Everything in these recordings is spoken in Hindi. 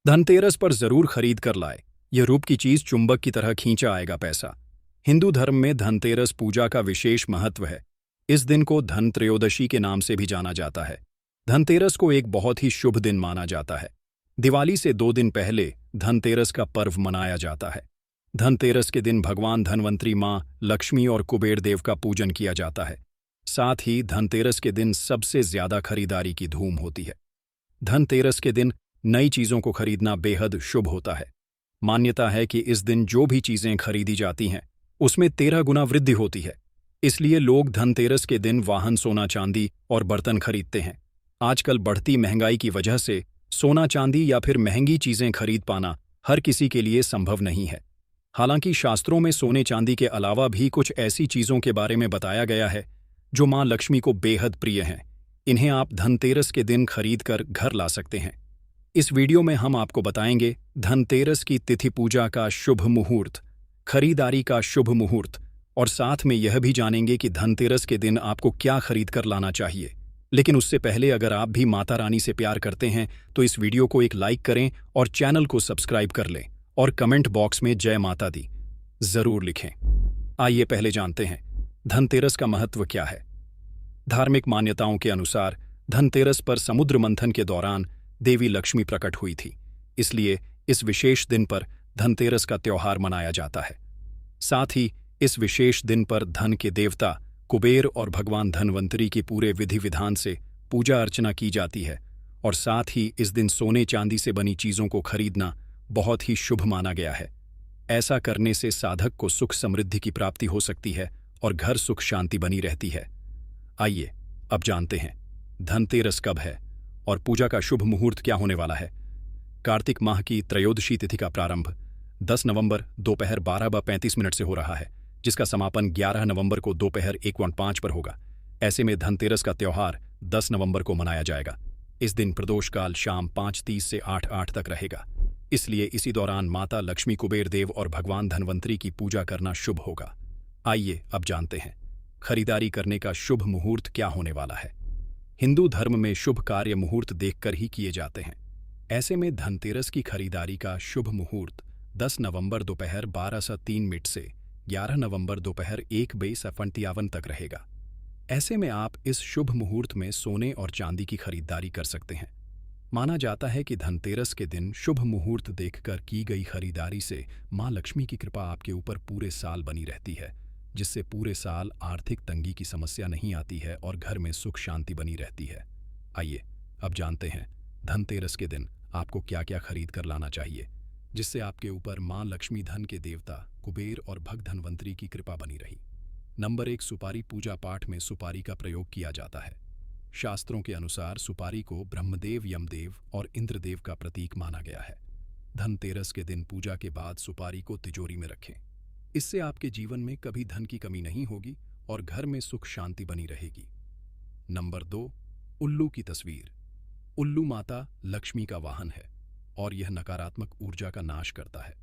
धनतेरस पर जरूर खरीद कर लाए। यह रूप की चीज चुंबक की तरह खींचा आएगा पैसा। हिंदू धर्म में धनतेरस पूजा का विशेष महत्व है। इस दिन को धन त्रयोदशी के नाम से भी जाना जाता है। धनतेरस को एक बहुत ही शुभ दिन माना जाता है। दिवाली से 2 दिन पहले धनतेरस का पर्व मनाया जाता है। धनतेरस के दिन भगवान धनवंतरी माँ लक्ष्मी और कुबेर देव का पूजन किया जाता है। साथ ही धनतेरस के दिन सबसे ज्यादा खरीदारी की धूम होती है। धनतेरस के दिन नई चीजों को खरीदना बेहद शुभ होता है। मान्यता है कि इस दिन जो भी चीजें खरीदी जाती हैं उसमें 13 गुना वृद्धि होती है। इसलिए लोग धनतेरस के दिन वाहन, सोना चांदी और बर्तन खरीदते हैं। आजकल बढ़ती महंगाई की वजह से सोना चांदी या फिर महंगी चीजें खरीद पाना हर किसी के लिए संभव नहीं है। हालांकि शास्त्रों में सोने चांदी के अलावा भी कुछ ऐसी चीजों के बारे में बताया गया है जो मां लक्ष्मी को बेहद प्रिय हैं। इन्हें आप धनतेरस के दिन खरीद कर घर ला सकते हैं। इस वीडियो में हम आपको बताएंगे धनतेरस की तिथि, पूजा का शुभ मुहूर्त, खरीदारी का शुभ मुहूर्त और साथ में यह भी जानेंगे कि धनतेरस के दिन आपको क्या खरीद कर लाना चाहिए। लेकिन उससे पहले अगर आप भी माता रानी से प्यार करते हैं तो इस वीडियो को एक लाइक करें और चैनल को सब्सक्राइब कर लें और कमेंट बॉक्स में जय माता दी जरूर लिखें। आइए पहले जानते हैं धनतेरस का महत्व क्या है। धार्मिक मान्यताओं के अनुसार धनतेरस पर समुद्र मंथन के दौरान देवी लक्ष्मी प्रकट हुई थी। इसलिए इस विशेष दिन पर धनतेरस का त्योहार मनाया जाता है। साथ ही इस विशेष दिन पर धन के देवता कुबेर और भगवान धनवंतरी की पूरे विधि विधान से पूजा अर्चना की जाती है। और साथ ही इस दिन सोने चांदी से बनी चीजों को खरीदना बहुत ही शुभ माना गया है। ऐसा करने से साधक को सुख समृद्धि की प्राप्ति हो सकती है और घर सुख शांति बनी रहती है। आइए अब जानते हैं धनतेरस कब है और पूजा का शुभ मुहूर्त क्या होने वाला है। कार्तिक माह की त्रयोदशी तिथि का प्रारंभ 10 नवंबर दोपहर 12:35 से हो रहा है, जिसका समापन 11 नवंबर को दोपहर 1:05 पर होगा। ऐसे में धनतेरस का त्योहार 10 नवंबर को मनाया जाएगा। इस दिन प्रदोष काल शाम 5:30 से 8:08 तक रहेगा। इसलिए इसी दौरान माता लक्ष्मी, कुबेर देव और भगवान धनवंतरी की पूजा करना शुभ होगा। आइए अब जानते हैं खरीदारी करने का शुभ मुहूर्त क्या होने वाला है। हिंदू धर्म में शुभ कार्य मुहूर्त देखकर ही किए जाते हैं। ऐसे में धनतेरस की खरीदारी का शुभ मुहूर्त 10 नवंबर दोपहर 12:03 से 11 नवंबर दोपहर 1:51 तक रहेगा। ऐसे में आप इस शुभ मुहूर्त में सोने और चांदी की खरीदारी कर सकते हैं। माना जाता है कि धनतेरस के दिन शुभ मुहूर्त देखकर की गई खरीदारी से मां लक्ष्मी की कृपा आपके ऊपर पूरे साल बनी रहती है, जिससे पूरे साल आर्थिक तंगी की समस्या नहीं आती है और घर में सुख शांति बनी रहती है। आइए अब जानते हैं धनतेरस के दिन आपको क्या क्या खरीद कर लाना चाहिए, जिससे आपके ऊपर मां लक्ष्मी, धन के देवता कुबेर और भक्त धनवंतरी की कृपा बनी रही। नंबर 1, सुपारी। पूजा पाठ में सुपारी का प्रयोग किया जाता है। शास्त्रों के अनुसार सुपारी को ब्रह्मदेव, यमदेव और इंद्रदेव का प्रतीक माना गया है। धनतेरस के दिन पूजा के बाद सुपारी को तिजोरी में रखें। इससे आपके जीवन में कभी धन की कमी नहीं होगी और घर में सुख शांति बनी रहेगी। नंबर 2, उल्लू की तस्वीर। उल्लू माता लक्ष्मी का वाहन है और यह नकारात्मक ऊर्जा का नाश करता है।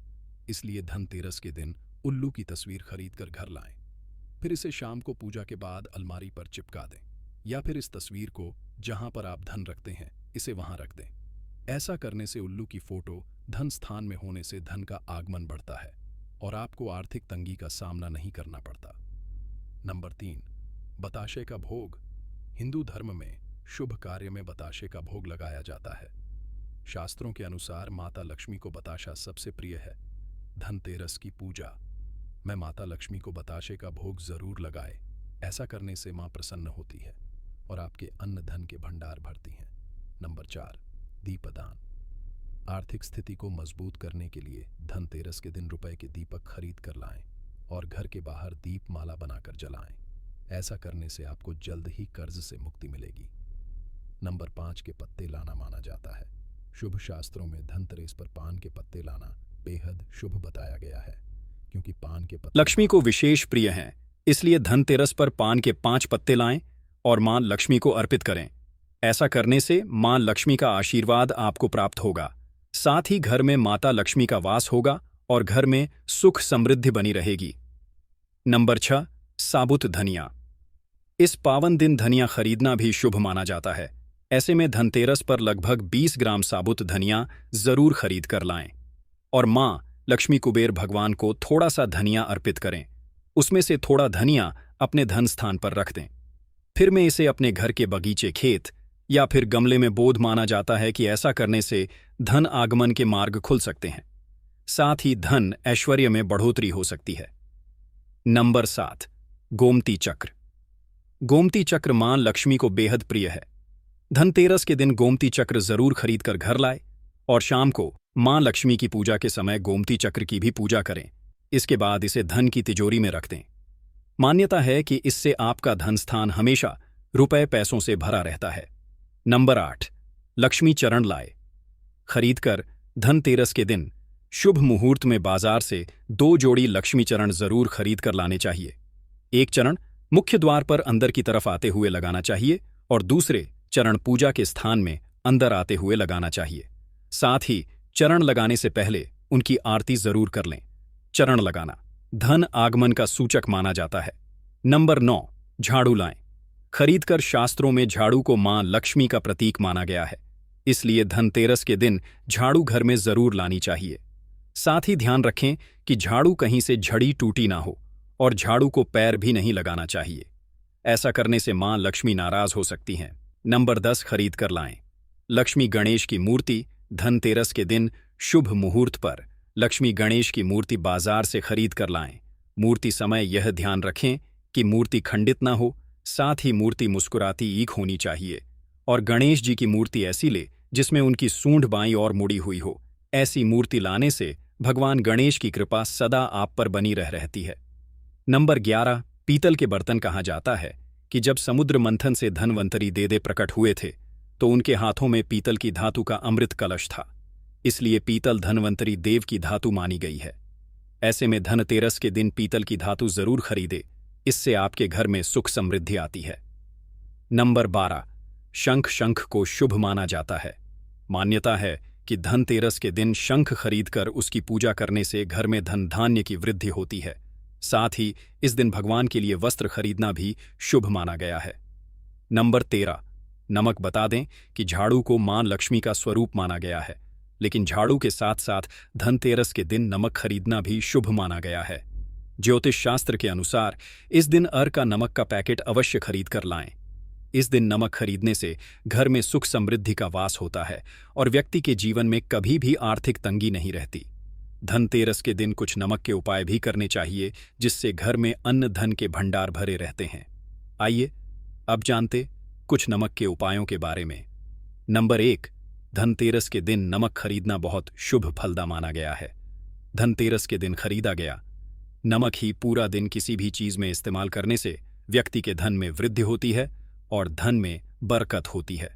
इसलिए धनतेरस के दिन उल्लू की तस्वीर खरीदकर घर लाएं। फिर इसे शाम को पूजा के बाद अलमारी पर चिपका दें, या फिर इस तस्वीर को जहां पर आप धन रखते हैं इसे वहां रख दें। ऐसा करने से उल्लू की फोटो धन स्थान में होने से धन का आगमन बढ़ता है और आपको आर्थिक तंगी का सामना नहीं करना पड़ता। नंबर 3, बताशे का भोग। हिंदू धर्म में शुभ कार्य में बताशे का भोग लगाया जाता है। शास्त्रों के अनुसार माता लक्ष्मी को बताशा सबसे प्रिय है। धनतेरस की पूजा में माता लक्ष्मी को बताशे का भोग जरूर लगाए। ऐसा करने से मां प्रसन्न होती है और आपके अन्न धन के भंडार भरती हैं। नंबर 4, दीपदान। आर्थिक स्थिति को मजबूत करने के लिए धनतेरस के दिन रुपए के दीपक खरीद कर लाएं और घर के बाहर दीप माला बनाकर जलाएं। ऐसा करने से आपको जल्द ही कर्ज से मुक्ति मिलेगी। नंबर 5, के पत्ते लाना माना जाता है। शुभ शास्त्रों में धनतेरस पर पान के पत्ते लाना बेहद शुभ बताया गया है, क्योंकि पान के पत्ते लक्ष्मी को विशेष प्रिय हैं। इसलिए धनतेरस पर पान के 5 पत्ते लाएं और मां लक्ष्मी को अर्पित करें। ऐसा करने से मां लक्ष्मी का आशीर्वाद आपको प्राप्त होगा। साथ ही घर में माता लक्ष्मी का वास होगा और घर में सुख समृद्धि बनी रहेगी। नंबर 6, साबुत धनिया। इस पावन दिन धनिया खरीदना भी शुभ माना जाता है। ऐसे में धनतेरस पर लगभग 20 ग्राम साबुत धनिया जरूर खरीद कर लाएं और मां लक्ष्मी कुबेर भगवान को थोड़ा सा धनिया अर्पित करें। उसमें से थोड़ा धनिया अपने धन स्थान पर रख दें। फिर में इसे अपने घर के बगीचे, खेत या फिर गमले में बोध माना जाता है कि ऐसा करने से धन आगमन के मार्ग खुल सकते हैं, साथ ही धन ऐश्वर्य में बढ़ोतरी हो सकती है। नंबर 7, गोमती चक्र। गोमती चक्र मां लक्ष्मी को बेहद प्रिय है। धनतेरस के दिन गोमती चक्र जरूर खरीद कर घर लाए और शाम को मां लक्ष्मी की पूजा के समय गोमती चक्र की भी पूजा करें। इसके बाद इसे धन की तिजोरी में रख दें। मान्यता है कि इससे आपका धन स्थान हमेशा रुपए पैसों से भरा रहता है। नंबर 8, लक्ष्मी चरण लाए। खरीदकर धनतेरस के दिन शुभ मुहूर्त में बाजार से 2 जोड़ी लक्ष्मी चरण जरूर खरीद कर लाने चाहिए। एक चरण मुख्य द्वार पर अंदर की तरफ आते हुए लगाना चाहिए और दूसरे चरण पूजा के स्थान में अंदर आते हुए लगाना चाहिए। साथ ही चरण लगाने से पहले उनकी आरती जरूर कर लें। चरण लगाना धन आगमन का सूचक माना जाता है। नंबर 9, झाड़ू लाएं। खरीदकर शास्त्रों में झाड़ू को मां लक्ष्मी का प्रतीक माना गया है, इसलिए धनतेरस के दिन झाड़ू घर में जरूर लानी चाहिए। साथ ही ध्यान रखें कि झाड़ू कहीं से झड़ी टूटी ना हो और झाड़ू को पैर भी नहीं लगाना चाहिए। ऐसा करने से मां लक्ष्मी नाराज हो सकती हैं। नंबर 10, खरीद कर लाएं। लक्ष्मी गणेश की मूर्ति। धनतेरस के दिन शुभ मुहूर्त पर लक्ष्मी गणेश की मूर्ति बाजार से खरीद कर लाएं। मूर्ति समय यह ध्यान रखें कि मूर्ति खंडित ना हो, साथ ही मूर्ति मुस्कुराती ईख होनी चाहिए और गणेश जी की मूर्ति ऐसी ले जिसमें उनकी सूंड बाईं ओर मुड़ी हुई हो। ऐसी मूर्ति लाने से भगवान गणेश की कृपा सदा आप पर बनी रहती है। नंबर 11, पीतल के बर्तन। कहा जाता है कि जब समुद्र मंथन से धनवंतरी देदे प्रकट हुए थे तो उनके हाथों में पीतल की धातु का अमृत कलश था, इसलिए पीतल धनवंतरी देव की धातु मानी गई है। ऐसे में धनतेरस के दिन पीतल की धातु जरूर खरीदे, इससे आपके घर में सुख समृद्धि आती है। नंबर 12, शंख। शंख को शुभ माना जाता है। मान्यता है कि धनतेरस के दिन शंख खरीदकर उसकी पूजा करने से घर में धन धान्य की वृद्धि होती है। साथ ही इस दिन भगवान के लिए वस्त्र खरीदना भी शुभ माना गया है। नंबर 13, नमक। बता दें कि झाड़ू को मां लक्ष्मी का स्वरूप माना गया है, लेकिन झाड़ू के साथ साथ धनतेरस के दिन नमक खरीदना भी शुभ माना गया है। ज्योतिष शास्त्र के अनुसार इस दिन अर का नमक का पैकेट अवश्य खरीद कर लाएं। इस दिन नमक खरीदने से घर में सुख समृद्धि का वास होता है और व्यक्ति के जीवन में कभी भी आर्थिक तंगी नहीं रहती। धनतेरस के दिन कुछ नमक के उपाय भी करने चाहिए, जिससे घर में अन्न धन के भंडार भरे रहते हैं। आइए अब जानते कुछ नमक के उपायों के बारे में। नंबर 1, धनतेरस के दिन नमक खरीदना बहुत शुभ फलदा माना गया है। धनतेरस के दिन खरीदा गया नमक ही पूरा दिन किसी भी चीज में इस्तेमाल करने से व्यक्ति के धन में वृद्धि होती है और धन में बरकत होती है।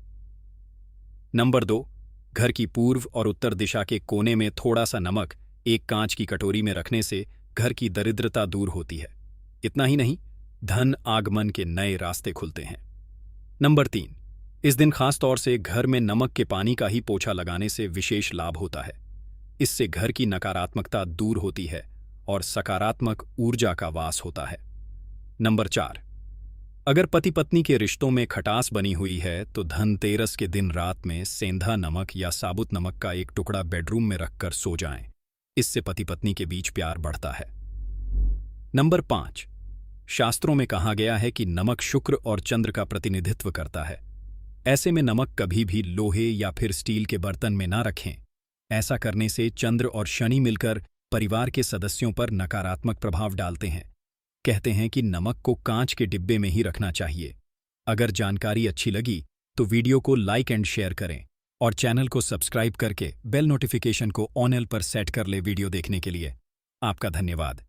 नंबर 2, घर की पूर्व और उत्तर दिशा के कोने में थोड़ा सा नमक एक कांच की कटोरी में रखने से घर की दरिद्रता दूर होती है। इतना ही नहीं, धन आगमन के नए रास्ते खुलते हैं। नंबर 3, इस दिन खास तौर से घर में नमक के पानी का ही पोछा लगाने से विशेष लाभ होता है। इससे घर की नकारात्मकता दूर होती है और सकारात्मक ऊर्जा का वास होता है। नंबर 4, अगर पति पत्नी के रिश्तों में खटास बनी हुई है तो धनतेरस के दिन रात में सेंधा नमक या साबुत नमक का एक टुकड़ा बेडरूम में रखकर सो जाएं। इससे पति पत्नी के बीच प्यार बढ़ता है। नंबर 5, शास्त्रों में कहा गया है कि नमक शुक्र और चंद्र का प्रतिनिधित्व करता है। ऐसे में नमक कभी भी लोहे या फिर स्टील के बर्तन में ना रखें। ऐसा करने से चंद्र और शनि मिलकर परिवार के सदस्यों पर नकारात्मक प्रभाव डालते हैं। कहते हैं कि नमक को कांच के डिब्बे में ही रखना चाहिए। अगर जानकारी अच्छी लगी तो वीडियो को लाइक एंड शेयर करें और चैनल को सब्सक्राइब करके बेल नोटिफिकेशन को ऑन पर सेट कर ले वीडियो देखने के लिए। आपका धन्यवाद।